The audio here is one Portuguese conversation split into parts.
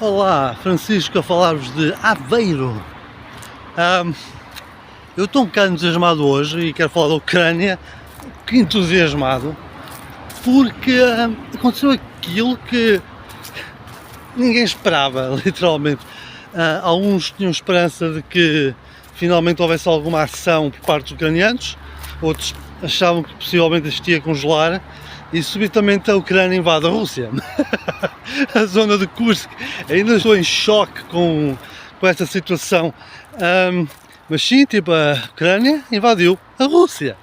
Olá, Francisco a falar-vos de Aveiro. Eu estou um bocado entusiasmado hoje e quero falar da Ucrânia, que entusiasmado, porque aconteceu aquilo que ninguém esperava, literalmente. Alguns tinham esperança de que finalmente houvesse alguma ação por parte dos ucranianos, outros achavam que possivelmente isto ia congelar e subitamente a Ucrânia invade a Rússia. A zona de Kursk, ainda estou em choque com esta situação, mas sim, tipo, a Ucrânia invadiu a Rússia,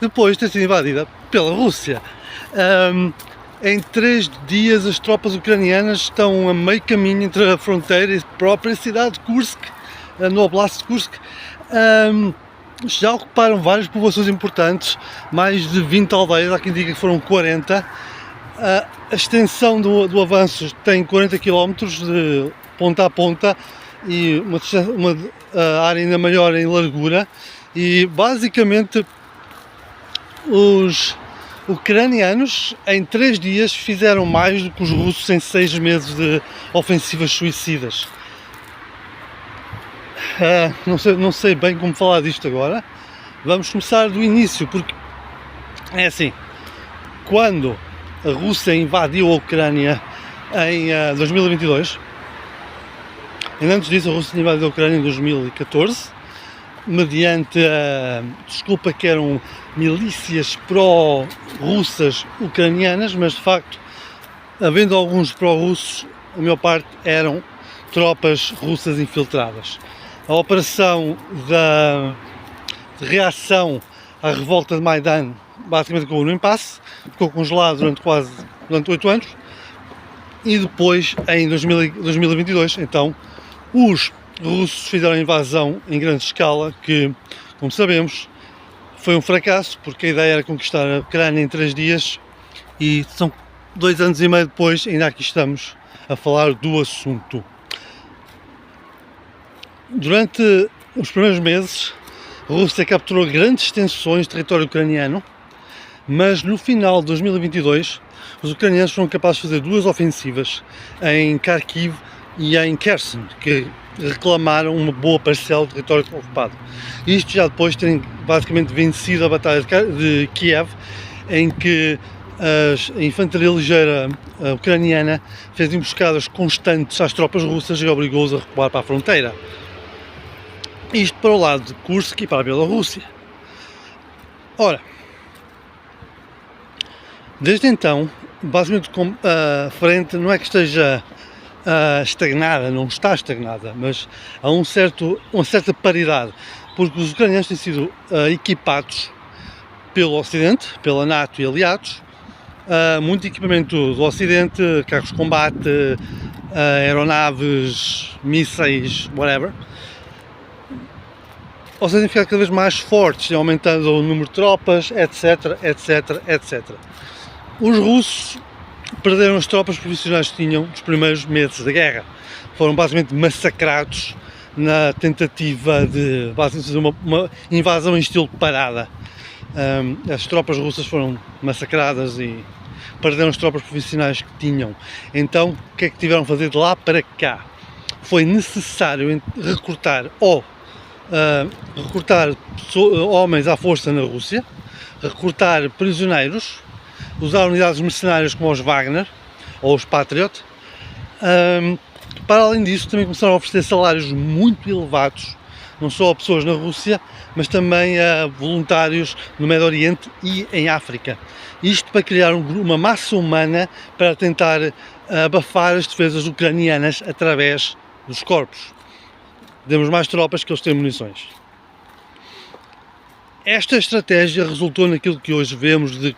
depois de ter sido invadida pela Rússia. Em 3 dias as tropas ucranianas estão a meio caminho entre a fronteira e a própria cidade de Kursk, no Oblast de Kursk. Já ocuparam várias povoações importantes, mais de 20 aldeias, há quem diga que foram 40. A extensão do avanço tem 40 km de ponta a ponta e uma área ainda maior em largura, e basicamente os ucranianos em 3 dias fizeram mais do que os russos em 6 meses de ofensivas suicidas. Não sei bem como falar disto agora. Vamos começar do início, porque é assim: quando a Rússia invadiu a Ucrânia em 2022, ainda antes disso a Rússia invadiu a Ucrânia em 2014, mediante a desculpa que eram milícias pró-russas ucranianas, mas de facto, havendo alguns pró-russos, a maior parte eram tropas russas infiltradas. A operação de reação à revolta de Maidan basicamente ficou no impasse, ficou congelado durante 8 anos, e depois, em 2022, então, os russos fizeram a invasão em grande escala, que, como sabemos, foi um fracasso, porque a ideia era conquistar a Ucrânia em 3 dias, e são 2 anos e meio depois, ainda aqui estamos a falar do assunto. Durante os primeiros meses, a Rússia capturou grandes extensões de território ucraniano, mas no final de 2022, os ucranianos foram capazes de fazer 2 ofensivas em Kharkiv e em Kherson, que reclamaram uma boa parcela do território ocupado. Isto já depois de terem basicamente vencido a Batalha de Kiev, em que a infantaria ligeira ucraniana fez emboscadas constantes às tropas russas e obrigou-os a recuar para a fronteira. Isto para o lado de Kursk e para a Bielorrússia. Ora, desde então, basicamente a frente não é que esteja estagnada, não está estagnada, mas há uma certa paridade, porque os ucranianos têm sido equipados pelo Ocidente, pela NATO e aliados, muito equipamento do Ocidente, carros de combate, aeronaves, mísseis, whatever. Ou seja, têm ficado cada vez mais fortes, aumentando o número de tropas, etc, etc, etc. Os russos perderam as tropas profissionais que tinham nos primeiros meses da guerra. Foram basicamente massacrados na tentativa de fazer uma invasão em estilo de parada. As tropas russas foram massacradas e perderam as tropas profissionais que tinham. Então, o que é que tiveram a fazer de lá para cá? Foi necessário recrutar homens à força na Rússia, recrutar prisioneiros, usar unidades mercenárias como os Wagner ou os Patriot. Para além disso, também começaram a oferecer salários muito elevados, não só a pessoas na Rússia, mas também a voluntários no Médio Oriente e em África. Isto para criar uma massa humana para tentar abafar as defesas ucranianas através dos corpos. Demos mais tropas que eles têm munições. Esta estratégia resultou naquilo que hoje vemos de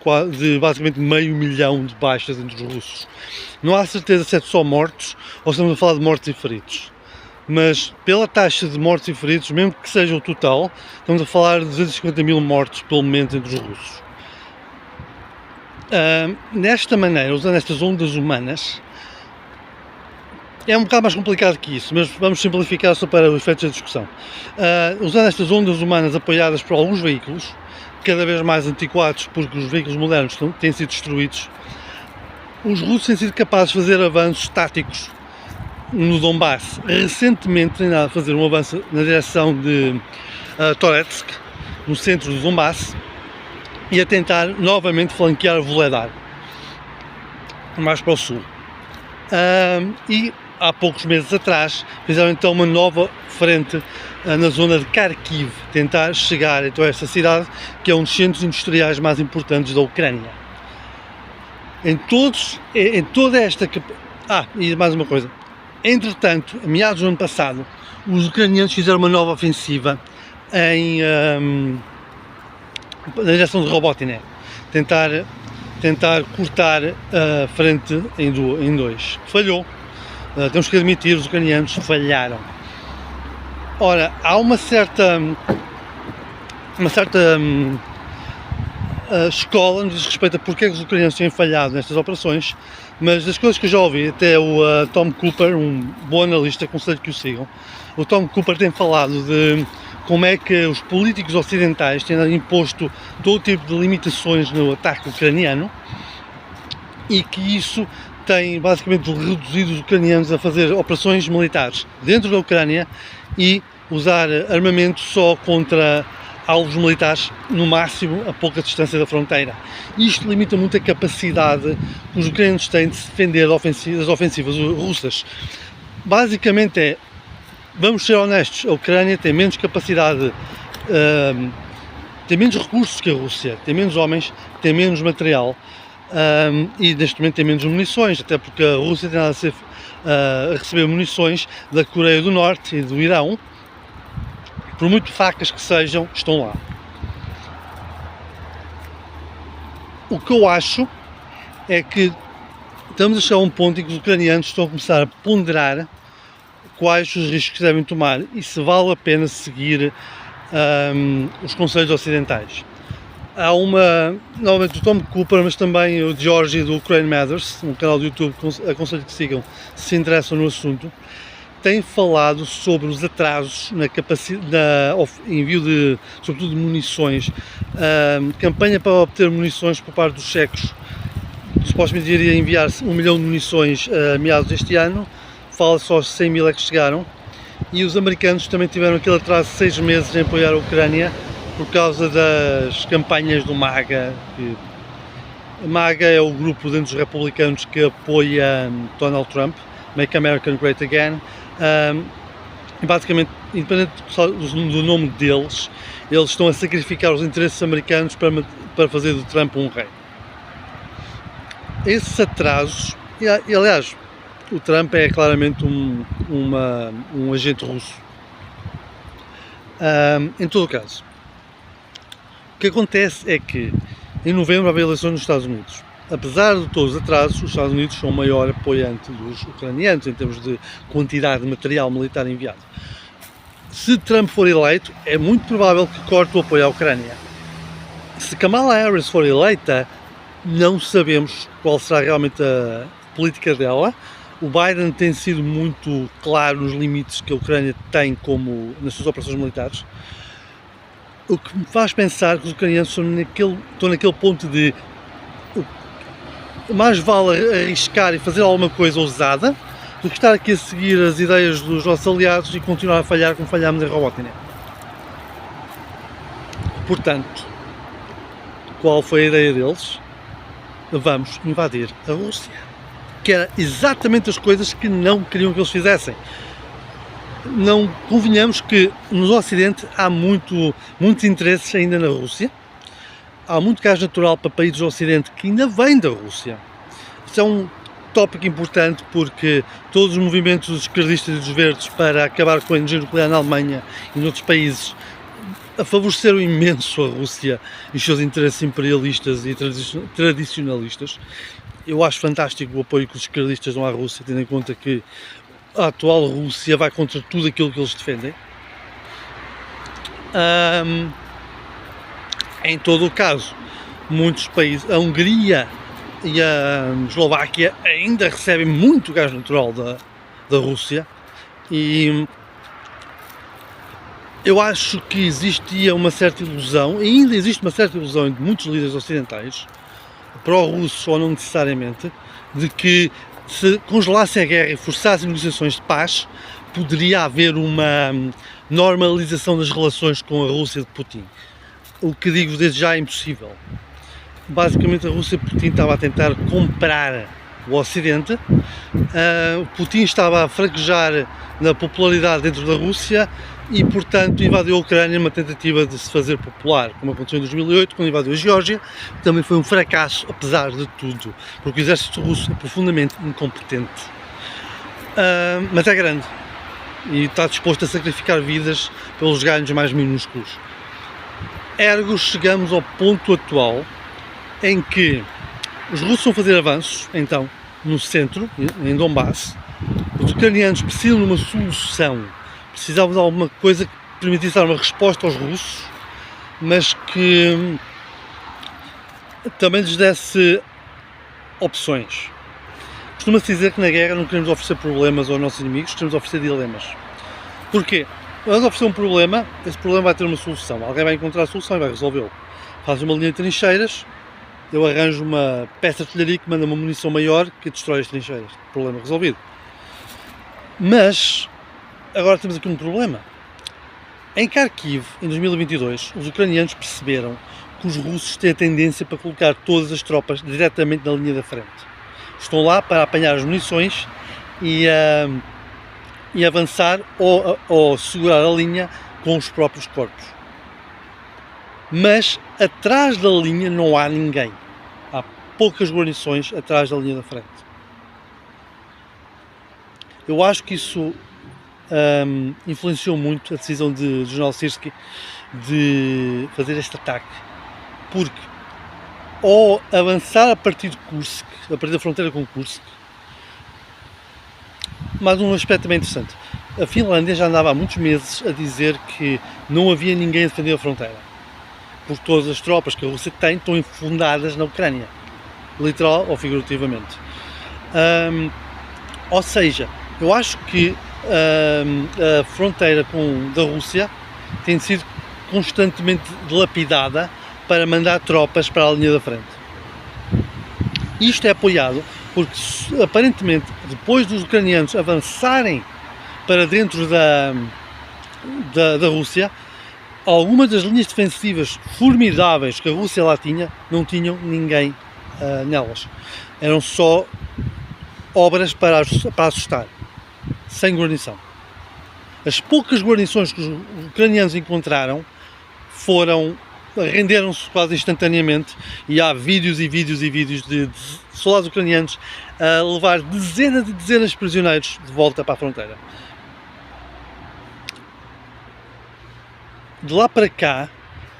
basicamente 500 mil de baixas entre os russos. Não há certeza se é só mortos ou se estamos a falar de mortos e feridos. Mas pela taxa de mortos e feridos, mesmo que seja o total, estamos a falar de 250 mil mortos pelo menos entre os russos. Nesta maneira, usando estas ondas humanas, é um bocado mais complicado que isso, mas vamos simplificar só para os efeitos da discussão. Usando estas ondas humanas apoiadas por alguns veículos, cada vez mais antiquados, porque os veículos modernos têm sido destruídos, os russos têm sido capazes de fazer avanços táticos no Donbass, recentemente tem andado a fazer um avanço na direção de Toretsk, no centro do Donbass, e a tentar novamente flanquear Vuhledar, mais para o sul. E há poucos meses atrás fizeram então uma nova frente na zona de Kharkiv, tentar chegar então a esta cidade, que é um dos centros industriais mais importantes da Ucrânia. Em toda esta... e mais uma coisa. Entretanto, a meados do ano passado, os ucranianos fizeram uma nova ofensiva na direção de Robotyne, tentar cortar a frente em dois. Falhou. Temos que admitir, os ucranianos falharam. Ora, há uma certa escola no que diz respeito a porque é que os ucranianos têm falhado nestas operações, mas das coisas que eu já ouvi, até o Tom Cooper, um bom analista, aconselho que o sigam, o Tom Cooper tem falado de como é que os políticos ocidentais têm imposto todo tipo de limitações no ataque ucraniano e que isso tem basicamente reduzido os ucranianos a fazer operações militares dentro da Ucrânia e usar armamento só contra alvos militares, no máximo a pouca distância da fronteira. Isto limita muito a capacidade que os ucranianos têm de se defender das ofensivas russas. Basicamente vamos ser honestos, a Ucrânia tem menos capacidade, tem menos recursos que a Rússia, tem menos homens, tem menos material e neste momento tem menos munições, até porque a Rússia tem a receber munições da Coreia do Norte e do Irão. Por muito fracas que sejam, estão lá. O que eu acho é que estamos a chegar a um ponto em que os ucranianos estão a começar a ponderar quais os riscos que devem tomar e se vale a pena seguir os conselhos ocidentais. Há novamente o Tom Cooper, mas também o Georgie do Ukraine Matters, um canal do YouTube, aconselho que sigam se interessam no assunto, tem falado sobre os atrasos na envio de, sobretudo, de munições. Campanha para obter munições por parte dos checos, supostamente iria enviar-se 1 milhão de munições a meados deste ano, fala só os 100 mil é que chegaram, e os americanos também tiveram aquele atraso de 6 meses em apoiar a Ucrânia por causa das campanhas do MAGA. A MAGA é o grupo dentro dos republicanos que apoia Donald Trump, Make America Great Again. Basicamente, independente do nome deles, eles estão a sacrificar os interesses americanos para fazer do Trump um rei. Esses atrasos, e aliás, o Trump é claramente um agente russo. Em todo o caso, o que acontece é que em novembro haverá eleições nos Estados Unidos. Apesar de todos os atrasos, os Estados Unidos são o maior apoiante dos ucranianos em termos de quantidade de material militar enviado. Se Trump for eleito, é muito provável que corte o apoio à Ucrânia. Se Kamala Harris for eleita, não sabemos qual será realmente a política dela. O Biden tem sido muito claro nos limites que a Ucrânia tem nas suas operações militares. O que me faz pensar que os ucranianos estão naquele ponto de mais vale arriscar e fazer alguma coisa ousada do que estar aqui a seguir as ideias dos nossos aliados e continuar a falhar como falhámos em Robotyne. Portanto, qual foi a ideia deles? Vamos invadir a Rússia. Que era exatamente as coisas que não queriam que eles fizessem. Não convenhamos que no Ocidente há muitos interesses ainda na Rússia. Há muito gás natural para países do Ocidente que ainda vem da Rússia. Isso é um tópico importante porque todos os movimentos dos esquerdistas e dos verdes para acabar com a energia nuclear na Alemanha e noutros países favoreceram imenso a Rússia e os seus interesses imperialistas e tradicionalistas. Eu acho fantástico o apoio que os esquerdistas dão à Rússia, tendo em conta que a atual Rússia vai contra tudo aquilo que eles defendem. Em todo o caso, muitos países, a Hungria e a Eslováquia ainda recebem muito gás natural da Rússia e eu acho que existia uma certa ilusão, e ainda existe uma certa ilusão entre muitos líderes ocidentais, pró-russos ou não necessariamente, de que se congelassem a guerra e forçassem negociações de paz, poderia haver uma normalização das relações com a Rússia de Putin. O que digo desde já é impossível. Basicamente a Rússia de Putin estava a tentar comprar o Ocidente, Putin estava a fraquejar na popularidade dentro da Rússia e, portanto, invadiu a Ucrânia numa tentativa de se fazer popular, como aconteceu em 2008, quando invadiu a Geórgia. Também foi um fracasso, apesar de tudo, porque o exército russo é profundamente incompetente. Mas é grande e está disposto a sacrificar vidas pelos ganhos mais minúsculos. Ergo, chegamos ao ponto atual em que os russos vão fazer avanços, então, no centro, em Donbass. Os ucranianos precisam de uma solução, precisavam de alguma coisa que permitisse dar uma resposta aos russos, mas que também lhes desse opções. Costuma-se dizer que na guerra não queremos oferecer problemas aos nossos inimigos, queremos oferecer dilemas. Porquê? Vamos oferecer um problema, esse problema vai ter uma solução, alguém vai encontrar a solução e vai resolvê-lo. Faz uma linha de trincheiras, eu arranjo uma peça de artilharia que manda uma munição maior que destrói as trincheiras. Problema resolvido. Mas, agora temos aqui um problema. Em Kharkiv, em 2022, os ucranianos perceberam que os russos têm a tendência para colocar todas as tropas diretamente na linha da frente. Estão lá para apanhar as munições e avançar ou segurar a linha com os próprios corpos. Mas atrás da linha não há ninguém. Há poucas guarnições atrás da linha da frente. Eu acho que isso influenciou muito a decisão do general Syrskyi de fazer este ataque. Porque ao avançar a partir de Kursk, a partir da fronteira com Kursk, mais um aspecto também interessante. A Finlândia já andava há muitos meses a dizer que não havia ninguém a defender a fronteira. Porque todas as tropas que a Rússia tem estão infundadas na Ucrânia, literal ou figurativamente. Ou seja, eu acho que a fronteira da Rússia tem sido constantemente dilapidada para mandar tropas para a linha da frente. Isto é apoiado porque, aparentemente, depois dos ucranianos avançarem para dentro da Rússia, algumas das linhas defensivas formidáveis que a Rússia lá tinha, não tinham ninguém nelas. Eram só obras para assustar, sem guarnição. As poucas guarnições que os ucranianos encontraram renderam-se quase instantaneamente, e há vídeos e vídeos e vídeos de soldados ucranianos a levar dezenas e dezenas de prisioneiros de volta para a fronteira. De lá para cá,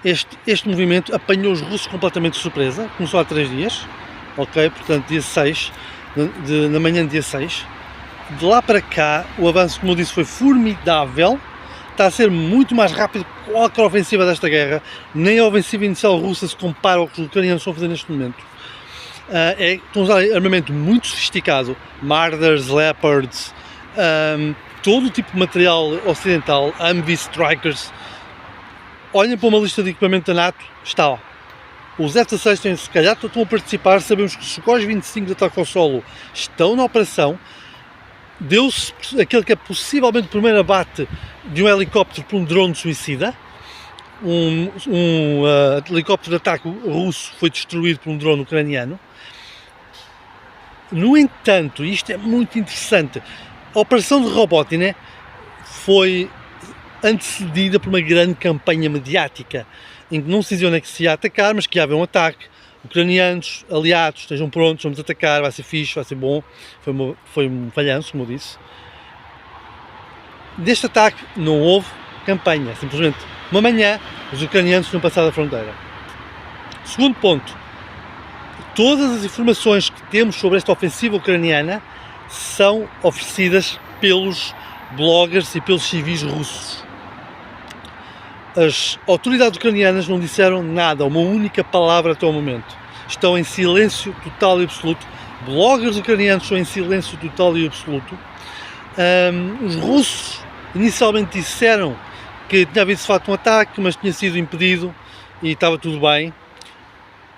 este movimento apanhou os russos completamente de surpresa. Começou há 3 dias, ok? Portanto, dia 6, na manhã de dia 6. De lá para cá, o avanço, como eu disse, foi formidável. Está a ser muito mais rápido que qualquer ofensiva desta guerra. Nem a ofensiva inicial russa se compara ao que os ucranianos estão a fazer neste momento. Estão a usar armamento muito sofisticado, Marders, Leopards, todo o tipo de material ocidental, Humvee, Strikers. Olhem para uma lista de equipamento da NATO, está lá. Os F-16 se calhar estão a participar, sabemos que os Sukhoi 25 de ataque ao solo estão na operação. Deu-se aquele que é possivelmente o primeiro abate de um helicóptero por um drone suicida. Um helicóptero de ataque russo foi destruído por um drone ucraniano. No entanto, isto é muito interessante, a operação de Robotyne foi antecedida por uma grande campanha mediática, em que não se dizia onde é que se ia atacar, mas que ia haver um ataque. Ucranianos, aliados, estejam prontos, vamos atacar, vai ser fixe, vai ser bom. Foi um falhanço, como eu disse. Deste ataque não houve campanha, simplesmente uma manhã os ucranianos tinham passado a fronteira. Segundo ponto, todas as informações que temos sobre esta ofensiva ucraniana são oferecidas pelos bloggers e pelos civis russos. As autoridades ucranianas não disseram nada, uma única palavra até o momento. Estão em silêncio total e absoluto. Bloggers ucranianos estão em silêncio total e absoluto. Os russos inicialmente disseram que tinha havido de facto um ataque, mas tinha sido impedido e estava tudo bem.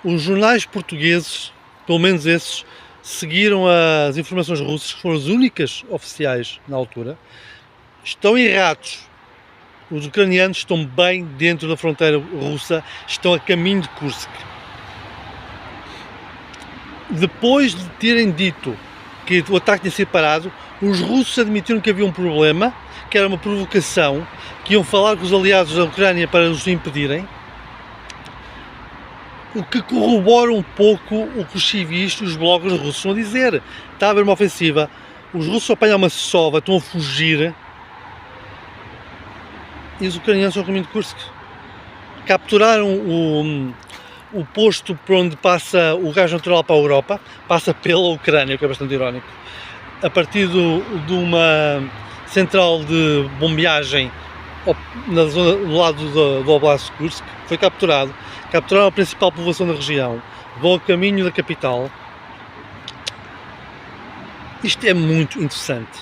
Os jornais portugueses, pelo menos esses, seguiram as informações russas, que foram as únicas oficiais na altura, estão errados. Os ucranianos estão bem dentro da fronteira russa, estão a caminho de Kursk. Depois de terem dito que o ataque tinha sido parado, os russos admitiram que havia um problema, que era uma provocação, que iam falar com os aliados da Ucrânia para os impedirem, o que corrobora um pouco o que os civis e os bloggers russos estão a dizer. Está a haver uma ofensiva, os russos apanham uma sova, estão a fugir, e os ucranianos estão ao caminho de Kursk. Capturaram o posto por onde passa o gás natural para a Europa, passa pela Ucrânia, o que é bastante irónico, a partir de uma central de bombeagem na zona, do lado do Oblast de Kursk. Foi capturado. Capturaram a principal povoação da região, vão a caminho da capital. Isto é muito interessante.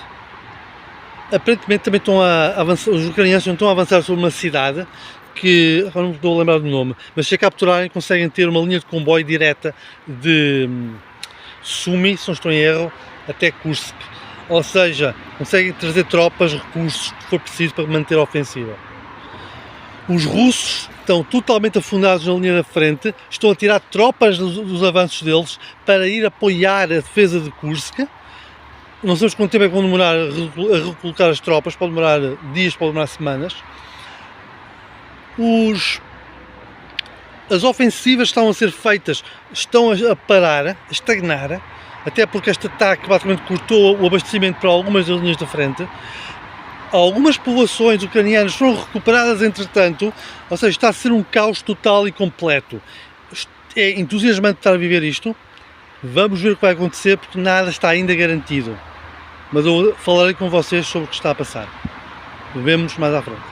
Aparentemente também estão a avançar, os ucranianos estão a avançar sobre uma cidade que, agora não estou a lembrar do nome, mas se a capturarem conseguem ter uma linha de comboio direta de Sumy, se não estou em erro, até Kursk. Ou seja, conseguem trazer tropas, recursos, que for preciso para manter a ofensiva. Os russos estão totalmente afundados na linha da frente, estão a tirar tropas dos avanços deles para ir apoiar a defesa de Kursk. Não sabemos quanto tempo é que vão demorar a recolocar as tropas, pode demorar dias, pode demorar semanas. As ofensivas estão a ser feitas, estão a parar, a estagnar, até porque este ataque basicamente cortou o abastecimento para algumas das linhas da frente. Algumas povoações ucranianas foram recuperadas entretanto, ou seja, está a ser um caos total e completo. É entusiasmante estar a viver isto. Vamos ver o que vai acontecer, porque nada está ainda garantido. Mas eu falarei com vocês sobre o que está a passar. Vemo-nos mais à frente.